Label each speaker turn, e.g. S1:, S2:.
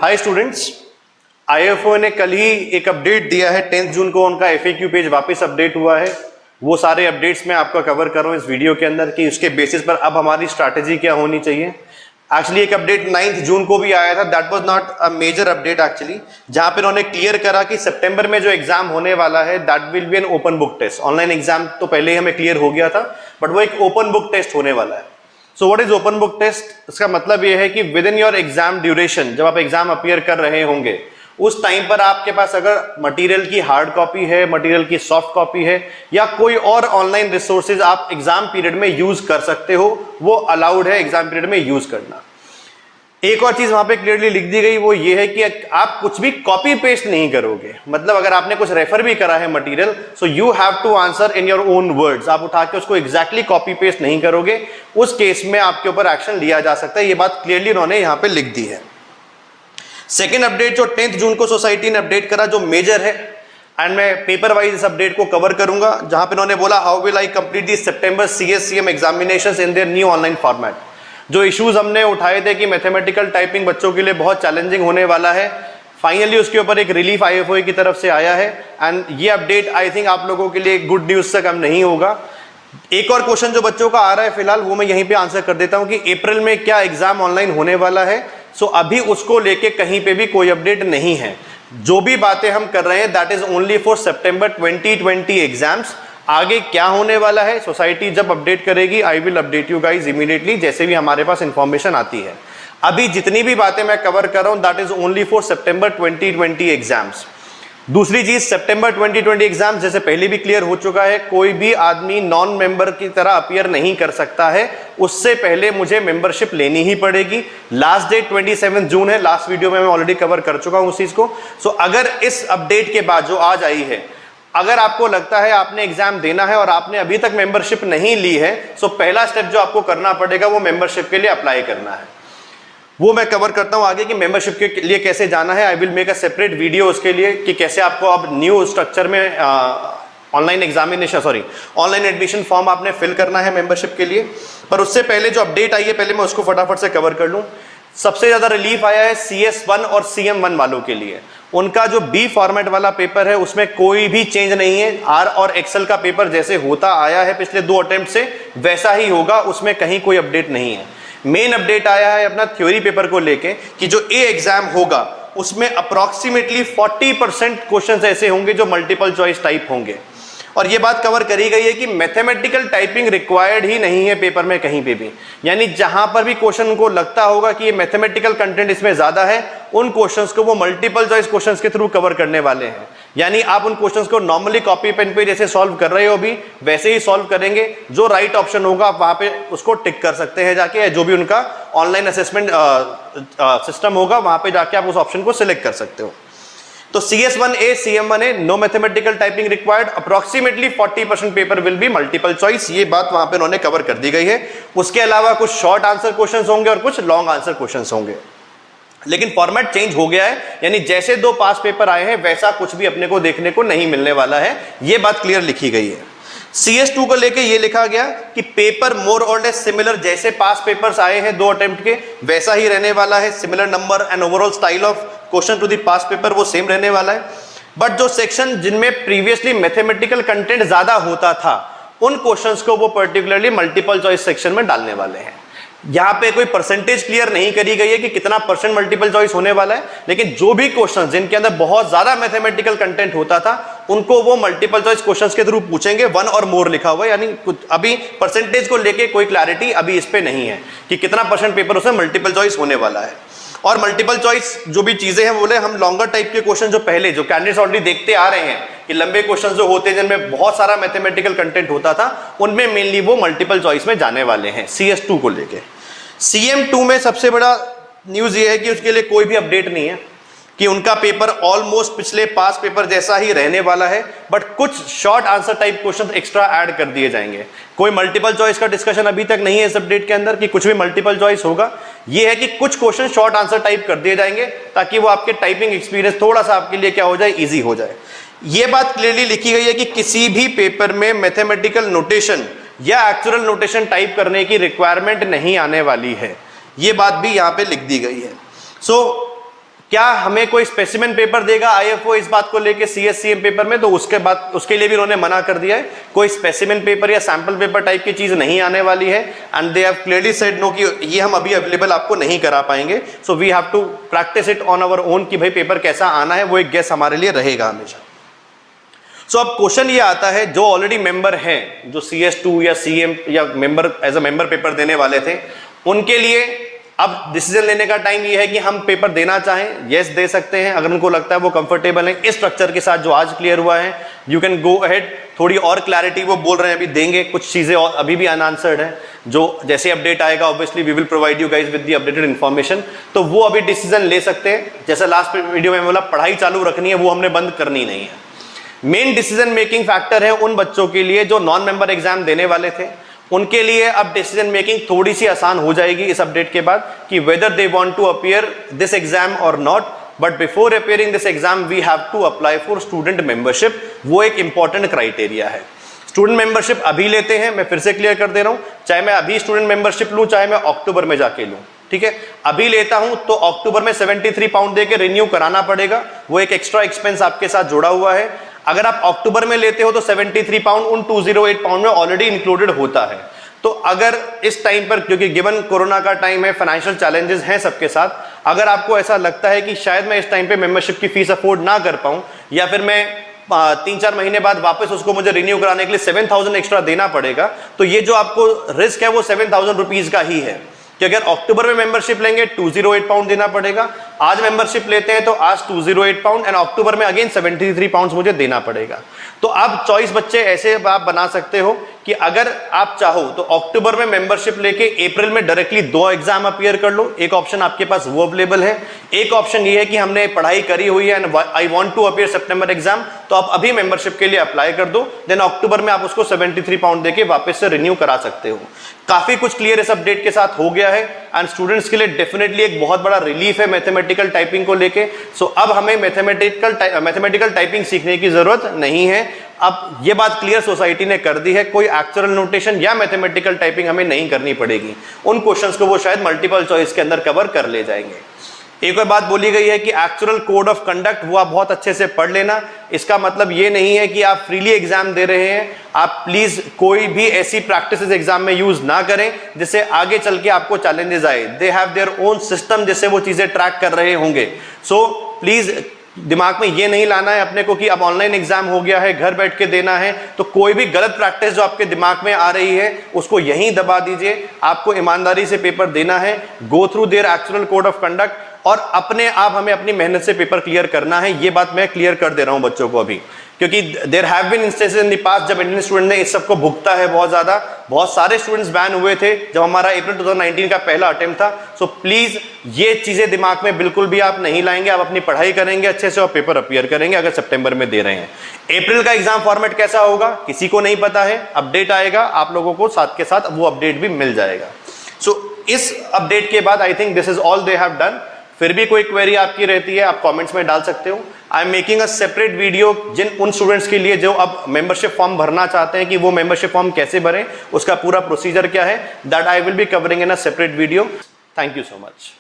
S1: Hi students, IFO ने कल ही एक अपडेट दिया है। 10 जून को उनका एफएक्यू पेज वापस अपडेट हुआ है। वो सारे अपडेट्स मैं आपका कवर कर रहा हूँ इस वीडियो के अंदर कि उसके बेसिस पर अब हमारी स्ट्रैटेजी क्या होनी चाहिए। एक्चुअली एक अपडेट 9 जून को भी आया था, that was not a major update actually, जहां पे उन्होंने क्लियर करा कि सितंबर में जो एग्जाम होने वाला है that will be an open book test. Online exam तो पहले ही हमें क्लियर हो गया था, बट वो एक ओपन बुक टेस्ट होने वाला है। So what is open book test? इसका मतलब यह है कि within your exam duration, जब आप एग्जाम अपीयर कर रहे होंगे उस टाइम पर आपके पास अगर मटेरियल की हार्ड कॉपी है, मटेरियल की सॉफ्ट कॉपी है या कोई और ऑनलाइन रिसोर्सेज आप एग्जाम पीरियड में यूज कर सकते हो, वो अलाउड है एग्जाम पीरियड में यूज करना। एक और चीज वहां पे क्लियरली लिख दी गई, वो ये है कि आप कुछ भी कॉपी पेस्ट नहीं करोगे। मतलब अगर आपने कुछ रेफर भी करा है material, so you have to answer in your own words. आप उठा के उसको एग्जैक्टली कॉपी पेस्ट नहीं करोगे, उस केस में आपके ऊपर एक्शन लिया जा सकता है। ये बात क्लियरली उन्होंने यहां पे लिख दी है। सेकेंड अपडेट जो 10 जून को सोसाइटी ने अपडेट करा, जो मेजर है, एंड मैं पेपर वाइज इस अपडेट को कवर करूंगा, जहां पे उन्होंने बोला how will I complete the September CSCM examinations in their new online format. जो इश्यूज हमने उठाए थे कि मैथमेटिकल टाइपिंग बच्चों के लिए बहुत चैलेंजिंग होने वाला है, फाइनली उसके ऊपर एक रिलीफ आईएफओ की तरफ से आया है। एंड ये अपडेट आई थिंक आप लोगों के लिए गुड न्यूज से कम नहीं होगा। एक और क्वेश्चन जो बच्चों का आ रहा है फिलहाल, वो मैं यहीं पे आंसर कर देता हूं कि अप्रैल में क्या एग्जाम ऑनलाइन होने वाला है। सो अभी उसको लेके कहीं पे भी कोई अपडेट नहीं है। जो भी बातें हम कर रहे हैं that is only for September 2020 exams. आगे क्या होने वाला है सोसाइटी जब अपडेट करेगी, I will update you guys immediately, जैसे भी हमारे पास इंफॉर्मेशन आती है। अभी जितनी भी बातें मैं कवर कर रहा हूं that is only for September 2020 exams. दूसरी चीज, सितंबर 2020 एग्जाम जैसे पहले भी क्लियर हो चुका है, कोई भी आदमी नॉन मेंबर की तरह अपीयर नहीं कर सकता है। उससे पहले मुझे मेंबरशिप लेनी ही पड़ेगी। लास्ट डेट 27 जून है। लास्ट वीडियो में मैं ऑलरेडी कवर कर चुका हूं उस चीज को। सो अगर इस अपडेट के बाद जो आज आई है, अगर आपको लगता है आपने एग्जाम देना है और आपने अभी तक मेंबरशिप नहीं ली है, सो पहला स्टेप जो आपको करना पड़ेगा वो मेंबरशिप के लिए अप्लाई करना है। वो मैं कवर करता हूं आगे कि मेंबरशिप के लिए कैसे जाना है। I will make a separate video उसके लिए कि कैसे आपको अब न्यू स्ट्रक्चर में ऑनलाइन ऑनलाइन एडमिशन फॉर्म आपने फिल करना है मेंबरशिप के लिए। पर उससे पहले जो अपडेट आई है, पहले मैं उसको फटाफट से कवर कर लूं। सबसे ज्यादा रिलीफ आया है CS1 और CM1 वालों के लिए। उनका जो बी फॉर्मेट वाला पेपर है उसमें कोई भी चेंज नहीं है। आर और एक्सेल का पेपर जैसे होता आया है पिछले 2 अटेम्प्ट से वैसा ही होगा, उसमें कहीं कोई अपडेट नहीं है। मेन अपडेट आया है अपना थ्योरी पेपर को लेके कि जो ए एग्जाम होगा उसमें अप्रोक्सीमेटली 40% क्वेश्चंस ऐसे होंगे जो मल्टीपल चॉइस टाइप होंगे। और ये बात कवर करी गई है कि मैथमेटिकल टाइपिंग रिक्वायर्ड ही नहीं है पेपर में कहीं पे भी। यानी जहां पर भी क्वेश्चन को लगता होगा कि ये मैथमेटिकल कंटेंट इसमें ज्यादा है, उन क्वेश्चंस को वो मल्टीपल चॉइस क्वेश्चंस के थ्रू कवर करने वाले हैं। यानी आप उन क्वेश्चंस को नॉर्मली कॉपी पेन पे जैसे सॉल्व कर रहे हो अभी, वैसे ही सॉल्व करेंगे। जो राइट ऑप्शन होगा आप वहां पे उसको टिक कर सकते हैं जाके, जो भी उनका ऑनलाइन असेसमेंट सिस्टम होगा वहां पे जाके आप उस ऑप्शन को सिलेक्ट कर सकते हो। तो CS1A CM1A no mathematical typing required, approximately 40% paper will be multiple choice. ये बात वहां पे उन्होंने कवर कर दी गई है। उसके अलावा कुछ शॉर्ट आंसर क्वेश्चंस होंगे और कुछ लॉन्ग आंसर क्वेश्चंस होंगे, लेकिन फॉर्मेट चेंज हो गया है। यानी जैसे 2 पास पेपर आए हैं वैसा कुछ भी अपने को देखने को नहीं मिलने वाला है। ये बात क्लियर लिखी गई है। CS2 को लेके ये लिखा गया कि पेपर मोर और लेस सिमिलर, जैसे पास पेपर्स आए हैं 2 अटेम्प्ट के वैसा ही रहने वाला है। Similar number and overall style of question to the past paper वो सेम रहने वाला है। बट जो सेक्शन जिनमें प्रीवियसली मैथमेटिकल कंटेंट ज्यादा होता था उन क्वेश्चंस को वो पर्टिकुलरली मल्टीपल चॉइस सेक्शन में डालने वाले हैं। यहां पे कोई परसेंटेज क्लियर नहीं करी गई है कि कितना % मल्टीपल चॉइस होने वाला है, लेकिन जो भी क्वेश्चंस जिनके अंदर बहुत ज्यादा मैथमेटिकल कंटेंट होता था उनको वो मल्टीपल चॉइस क्वेश्चंस के थ्रू पूछेंगे। 1 और मोर लिखा हुआ है, यानी कुछ अभी परसेंटेज को लेके कोई क्लैरिटी अभी इस पे नहीं है कि कितना % पेपर उसमें मल्टीपल चॉइस होने वाला है। और मल्टीपल चॉइस जो भी चीजें हैं, बोले हम लॉन्गर टाइप के क्वेश्चन जो पहले जो कैंडिडेट्स ऑलरेडी देखते आ रहे हैं कि लंबे क्वेश्चन जो होते हैं जिनमें बहुत सारा मैथमेटिकल कंटेंट होता था, उनमें मेनली वो मल्टीपल चॉइस में जाने वाले हैं CS2 को लेके। CM2 में सबसे बड़ा न्यूज ये है कि उसके लिए कोई भी अपडेट नहीं है, कि उनका पेपर ऑलमोस्ट पिछले पास पेपर जैसा ही रहने वाला है, बट कुछ short answer type question extra add कर दिए जाएंगे। कोई मल्टीपल चॉइस का डिस्कशन अभी तक नहीं है इस अपडेट के अंदर कि कुछ भी मल्टीपल चॉइस होगा। ये है कि कुछ क्वेश्चन शॉर्ट आंसर टाइप कर दिए जाएंगे ताकि वो आपके टाइपिंग एक्सपीरियंस थोड़ा सा आपके लिए क्या हो जाए, ईजी हो जाए। ये बात क्लियरली लिखी गई है कि किसी भी पेपर में मैथमेटिकल नोटेशन या एक्चुअल नोटेशन टाइप करने की रिक्वायरमेंट नहीं आने वाली है। ये बात भी यहां पे लिख दी गई है। सो क्या हमें कोई स्पेसिमेन पेपर देगा आईएफओ इस बात को लेके सीएससीएम पेपर में? तो उसके लिए भी उन्होंने मना कर दिया है, कोई स्पेसिमेन पेपर या सैंपल पेपर टाइप की चीज नहीं आने वाली है। And they have clearly said no कि ये हम अभी अवेलेबल आपको नहीं करा पाएंगे। So we have to practise it on our own कि भाई पेपर कैसा आना है, वो एक गेस हमारे लिए रहेगा हमेशा। सो अब क्वेश्चन ये आता है, जो ऑलरेडी मेंबर हैं, जो CS2 या CM या member as a member paper देने वाले थे, उनके लिए अब डिसीजन लेने का टाइम ये है कि हम पेपर देना चाहें, यस दे सकते हैं अगर उनको लगता है वो कंफर्टेबल है इस स्ट्रक्चर के साथ जो आज क्लियर हुआ है। You can go ahead. थोड़ी और क्लैरिटी वो बोल रहे हैं अभी देंगे, कुछ चीजें और अभी भी अनआंसर्ड है, जो जैसे अपडेट आएगा obviously we will provide you guys with the updated information. तो वो अभी डिसीजन ले सकते हैं। जैसा लास्ट वीडियो में बोला, पढ़ाई चालू रखनी है, वो हमने बंद करनी नहीं है। मेन डिसीजन मेकिंग फैक्टर है उन बच्चों के लिए जो नॉन मेंबर एग्जाम देने वाले थे, उनके लिए अब डिसीजन मेकिंग थोड़ी सी आसान हो जाएगी इस अपडेट के बाद कि weather they want to appear this exam और not. But before appearing this exam we have to apply for student membership. वो एक इंपॉर्टेंट क्राइटेरिया है। स्टूडेंट मेंबरशिप अभी लेते हैं, मैं फिर से क्लियर कर दे रहा हूं, चाहे मैं अभी स्टूडेंट मेंबरशिप लूं चाहे मैं अक्टूबर में जाके लूं, ठीक है। अभी लेता हूं तो अक्टूबर में 73 पाउंड देके रिन्यू कराना पड़ेगा, वो एक एक्स्ट्रा एक्सपेंस आपके साथ जुड़ा हुआ है। अगर आप अक्टूबर में लेते हो तो 73 पाउंड उन 208 पाउंड में ऑलरेडी इंक्लूडेड होता है। तो अगर इस टाइम पर, क्योंकि गिवन कोरोना का टाइम है, फाइनेंशियल चैलेंजेस हैं सबके साथ, अगर आपको ऐसा लगता है कि शायद मैं इस टाइम पे मेंबरशिप की फीस अफोर्ड ना कर पाऊं, या फिर मैं 3-4 महीने बाद वापस उसको मुझे रिन्यू कराने के लिए 7,000 एक्स्ट्रा देना पड़ेगा, तो ये जो आपको रिस्क है वो 7,000 रुपीज का ही है कि अगर अक्टूबर में मेंबरशिप लेंगे 208 पाउंड देना पड़ेगा, आज मेंबरशिप लेते हैं तो आज 208 पाउंड एंड अक्टूबर में अगेन 73 पाउंड मुझे देना पड़ेगा। तो आप चॉइस बच्चे ऐसे आप बना सकते हो कि अगर आप चाहो तो अक्टूबर में मेंबरशिप लेके अप्रैल में डायरेक्टली 2 एग्जाम अपीयर कर लो, एक ऑप्शन आपके पास वो अवेलेबल है। एक ऑप्शन ये है कि हमने पढ़ाई करी हुई है and I want to appear सितंबर एग्जाम, तो आप अभी मेंबरशिप के लिए अप्लाई कर दो, देन अक्टूबर में आप उसको 73 पाउंड देके वापस से रिन्यू करा सकते हो। काफी कुछ क्लियर इस अपडेट के साथ हो गया है एंड स्टूडेंट्स के लिए डेफिनेटली एक बहुत बड़ा रिलीफ है मैथमेटिकल टाइपिंग को लेके। सो अब हमें मैथमेटिकल टाइपिंग सीखने की जरूरत नहीं है। अब ये बात क्लियर सोसाइटी ने कर दी है, कोई एक्चुअल नोटेशन या मैथमेटिकल टाइपिंग हमें नहीं करनी पड़ेगी। उन क्वेश्चंस को वो शायद मल्टीपल चॉइस के अंदर कवर कर ले जाएंगे। एक और बात बोली गई है कि एक्चुअल कोड ऑफ कंडक्ट वो आप बहुत अच्छे से पढ़ लेना। इसका मतलब ये नहीं है कि आप फ्रीली एग्जाम दे रहे हैं। आप प्लीज कोई भी ऐसी प्रैक्टिसेस एग्जाम में यूज ना करें जिससे आगे चल के आपको चैलेंजेस आए। They have their own system जिससे वो चीजें ट्रैक कर रहे होंगे। सो प्लीज दिमाग में ये नहीं लाना है अपने को कि अब ऑनलाइन एग्जाम हो गया है, घर बैठ के देना है, तो कोई भी गलत प्रैक्टिस जो आपके दिमाग में आ रही है उसको यहीं दबा दीजिए। आपको ईमानदारी से पेपर देना है, go through their actual code of conduct, और अपने आप हमें अपनी मेहनत से पेपर क्लियर करना है। ये बात मैं क्लियर कर दे रहा हूं बच्चों को अभी, क्योंकि there have been instances in the past जब इंडियन स्टूडेंट ने इस सब को भुगता है बहुत ज्यादा। बहुत सारे स्टूडेंट्स बैन हुए थे जब हमारा अप्रैल 2019 का पहला अटेम्प्ट था। सो प्लीज ये चीजें दिमाग में बिल्कुल भी आप नहीं लाएंगे। आप अपनी पढ़ाई करेंगे अच्छे से और पेपर अपीयर करेंगे अगर सितंबर में दे रहे हैं। अप्रैल का एग्जाम फॉर्मेट कैसा होगा किसी को नहीं पता है, अपडेट आएगा आप लोगों को साथ के साथ वो अपडेट भी मिल जाएगा। सो इस अपडेट के बाद I think this is all they have done. फिर भी कोई क्वेरी आपकी रहती है आप कमेंट्स में डाल सकते हो। I am making a separate video उन स्टूडेंट्स के लिए जो अब मेंबरशिप फॉर्म भरना चाहते हैं कि वो मेंबरशिप फॉर्म कैसे भरें, उसका पूरा प्रोसीजर क्या है, that I will be covering in a separate video. Thank you so much.